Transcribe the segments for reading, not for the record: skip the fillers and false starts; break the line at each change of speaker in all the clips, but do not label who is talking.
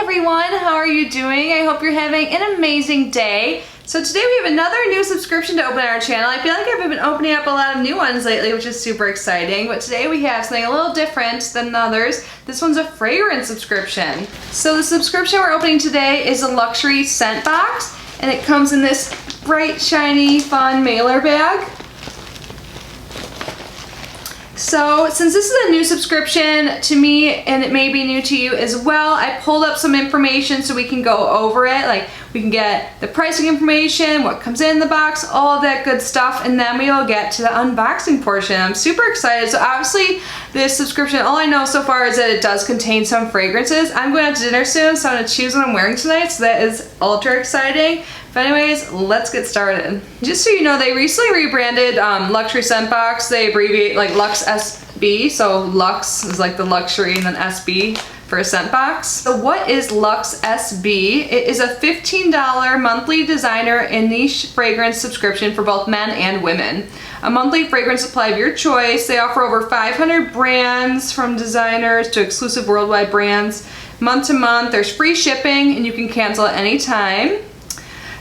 everyone, how are you doing? I hope you're having an amazing day. So today we have another new subscription to open on our channel. I feel like I've been opening up a lot of new ones lately, which is super exciting. But today we have something a little different than others. This one's a fragrance subscription. So the subscription we're opening today is a luxury scent box, and it comes in this bright, shiny, fun mailer bag. So since this is a new subscription to me, and it may be new to you as well, I pulled up some information so we can go over it. Like, we can get the pricing information, what comes in the box, all of that good stuff, and then we will get to the unboxing portion. I'm super excited. So obviously this subscription, all I know so far is that it does contain some fragrances. I'm going out to dinner soon, so I'm going to choose what I'm wearing tonight, so that is ultra exciting. But anyways, let's get started. Just so you know, they recently rebranded Luxury Scent Box. They abbreviate like LUXSB, so Lux is like the luxury and then SB for a scent box. So what is LUXSB? It is a $15 monthly designer and niche fragrance subscription for both men and women. A monthly fragrance supply of your choice. They offer over 500 brands, from designers to exclusive worldwide brands. Month to month, there's free shipping and you can cancel at any time.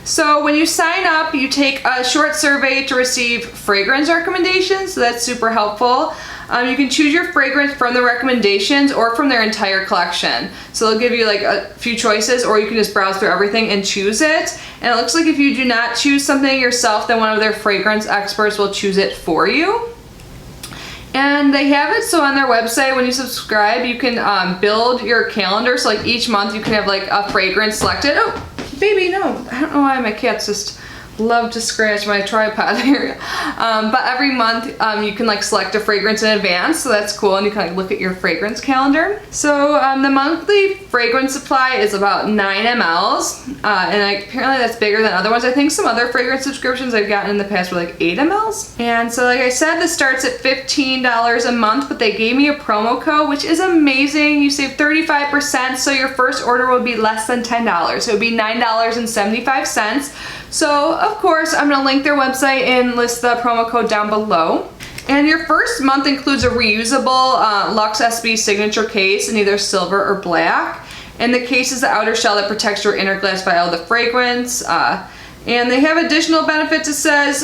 So when you sign up, you take a short survey to receive fragrance recommendations, so that's super helpful. You can choose your fragrance from the recommendations or from their entire collection. So they'll give you like a few choices, or you can just browse through everything and choose it. And it looks like if you do not choose something yourself, then one of their fragrance experts will choose it for you. And they have it so on their website, when you subscribe, you can build your calendar. So like each month you can have like a fragrance selected. Oh, baby, no. I don't know why my cats just love to scratch my tripod here. But every month you can like select a fragrance in advance, so that's cool, and you can like look at your fragrance calendar. So the monthly fragrance supply is about 9 mLs, and apparently that's bigger than other ones. I think some other fragrance subscriptions I've gotten in the past were like 8 mLs. And so like I said, this starts at $15 a month, but they gave me a promo code, which is amazing. You save 35%, so your first order will be less than $10. So it would be $9.75. So of course I'm going to link their website and list the promo code down below. And your first month includes a reusable LUXSB signature case in either silver or black. And the case is the outer shell that protects your inner glass vial of the fragrance. And they have additional benefits. It says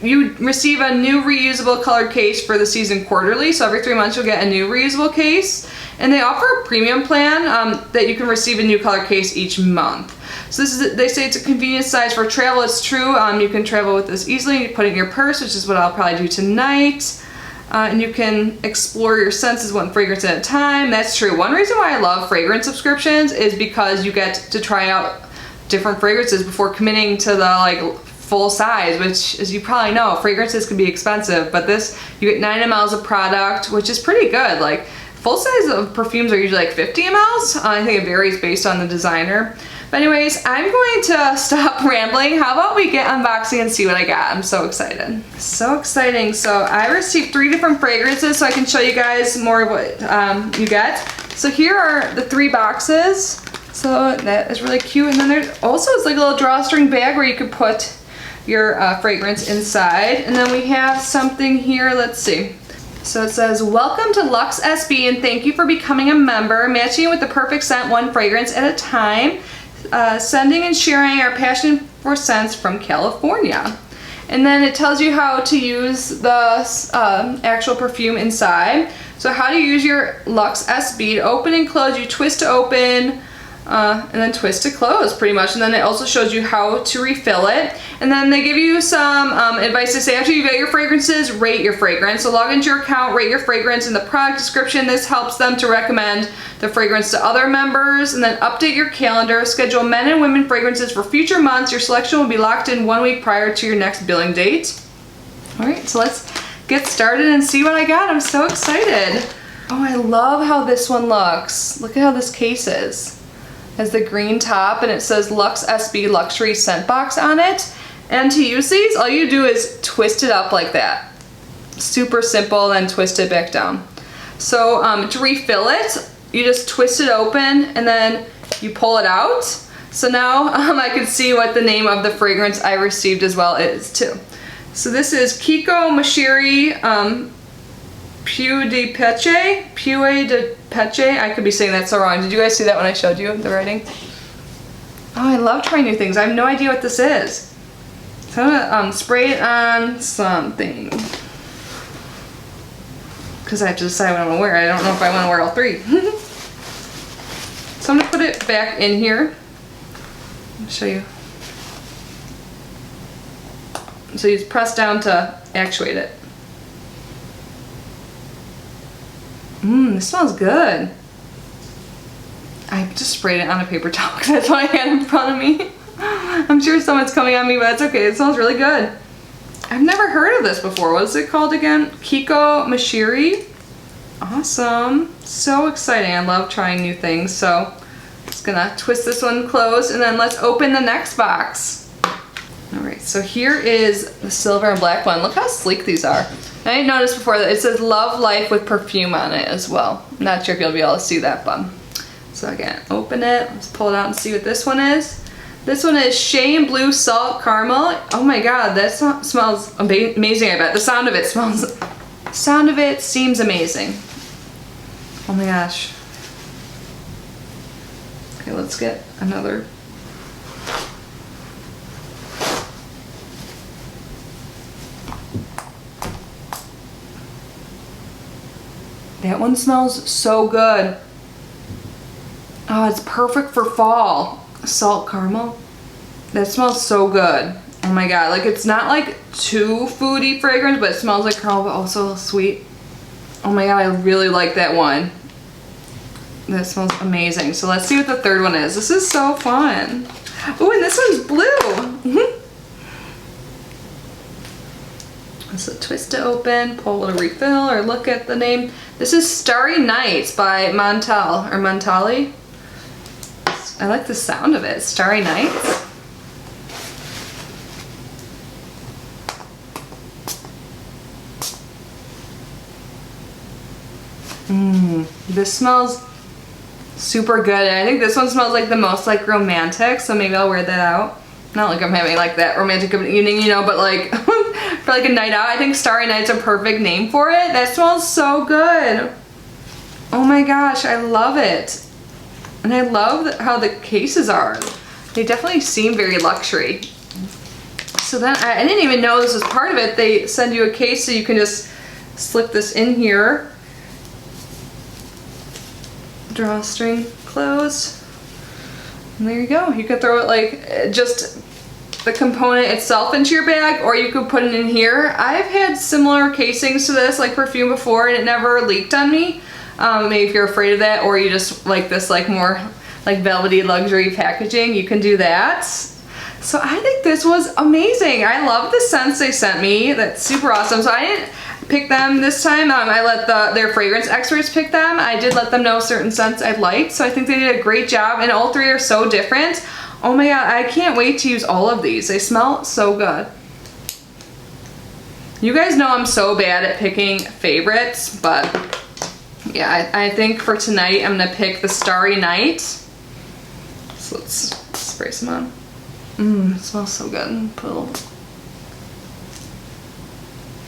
you receive a new reusable colored case for the season quarterly, so every 3 months you'll get a new reusable case. And they offer a premium plan that you can receive a new color case each month. So they say it's a convenient size for travel. It's true. You can travel with this easily. You put it in your purse, which is what I'll probably do tonight. And you can explore your senses one fragrance at a time. That's true. One reason why I love fragrance subscriptions is because you get to try out different fragrances before committing to the like full size, which, as you probably know, fragrances can be expensive, but this, you get 9 mLs of product, which is pretty good. Like, full size of perfumes are usually like 50 mLs. I think it varies based on the designer. But anyways, I'm going to stop rambling. How about we get unboxing and see what I got? I'm so excited. So exciting. So I received 3 different fragrances, so I can show you guys more of what you get. So here are the 3 boxes. So that is really cute. And then there's also it's like a little drawstring bag where you could put your fragrance inside. And then we have something here, let's see. So it says, welcome to LUXSB and thank you for becoming a member, matching you with the perfect scent, one fragrance at a time. Sending and sharing our passion for scents from California. And then it tells you how to use the actual perfume inside. So how to use your LUXSB to open and close. You twist to open and then twist to close pretty much. And then it also shows you how to refill it. And then they give you some advice to say after you get your fragrances, rate your fragrance. So log into your account, rate your fragrance in the product description. This helps them to recommend the fragrance to other members. And then update your calendar, schedule men and women fragrances for future months. Your selection will be locked in 1 week prior to your next billing date. All right, so let's get started and see what I got. I'm so excited. Oh, I love how this one looks. Look at how this case is. It has the green top and it says LUXSB Luxury Scent Box on it. And to use these, all you do is twist it up like that. Super simple, then twist it back down. So to refill it, you just twist it open and then you pull it out. So now I can see what the name of the fragrance I received as well is too. So this is Kiko Mashiri Piu de Peche? Piu de Peche? I could be saying that so wrong. Did you guys see that when I showed you the writing? Oh, I love trying new things. I have no idea what this is. So I'm gonna spray it on something. Because I have to decide what I'm gonna wear. I don't know if I want to wear all three. So I'm gonna put it back in here. I'll show you. So you press down to actuate it. This smells good. I just sprayed it on a paper towel because that's what I had in front of me. I'm sure someone's coming on me, but it's okay. It smells really good. I've never heard of this before. What is it called again? Kiko Mashiri. Awesome. So exciting. I love trying new things. So just gonna twist this one closed and then let's open the next box. All right, so here is the silver and black one. Look how sleek these are. I didn't notice before that it says Love Life with perfume on it as well. I'm not sure if you'll be able to see that, but. So again, open it. Let's pull it out and see what this one is. This one is Shea and Blue Salt Caramel. Oh my god, that smells amazing, I bet. The sound of it seems amazing. Oh my gosh. Okay, let's get another. That one smells so good. Oh, it's perfect for fall. Salt caramel. That smells so good. Oh my god, like it's not like too foody fragrance, but it smells like caramel, but also sweet. Oh my god, I really like that one. That smells amazing. So let's see what the third one is. This is so fun. Oh, and this one's blue. So twist it open, pull a little refill, or look at the name. This is Starry Nights by Montal, or Montali. I like the sound of it. Starry Nights. This smells super good. And I think this one smells like the most like romantic, so maybe I'll wear that out. Not like I'm having like that romantic of an evening, you know, but like for like a night out. I think Starry Night's a perfect name for it. That smells so good. Oh my gosh, I love it. And I love how the cases are. They definitely seem very luxury. So then I didn't even know this was part of it. They send you a case so you can just slip this in here. Drawstring closed. And there you go. You could throw it like just the component itself into your bag, or you could put it in here. I've had similar casings to this, like perfume before, and it never leaked on me. Maybe if you're afraid of that, or you just like this like more like velvety luxury packaging, you can do that. So I think this was amazing. I love the scents they sent me. That's super awesome. So I didn't pick them this time. I let their fragrance experts pick them. I did let them know certain scents I liked, so I think they did a great job, and all three are so different. Oh my god, I can't wait to use all of these. They smell so good. You guys know I'm so bad at picking favorites, but yeah, I think for tonight I'm gonna pick the Starry Night. So let's spray some on. It smells so good. Put a little.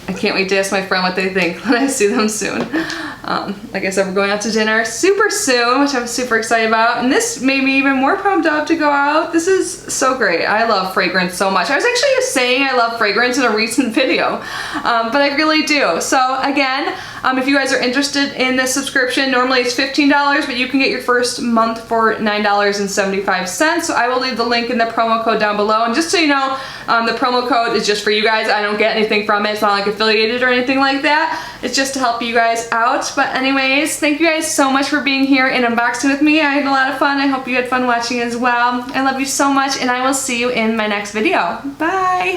I can't wait to ask my friend what they think when I see them soon. Like I said, we're going out to dinner super soon, which I'm super excited about. And this made me even more pumped up to go out. This is so great. I love fragrance so much. I was actually just saying I love fragrance in a recent video, but I really do. So again, if you guys are interested in this subscription, normally it's $15, but you can get your first month for $9.75. So I will leave the link in the promo code down below. And just so you know, the promo code is just for you guys. I don't get anything from it. It's not like affiliated or anything like that. It's just to help you guys out. But anyways, thank you guys so much for being here and unboxing with me. I had a lot of fun. I hope you had fun watching as well. I love you so much, and I will see you in my next video. Bye!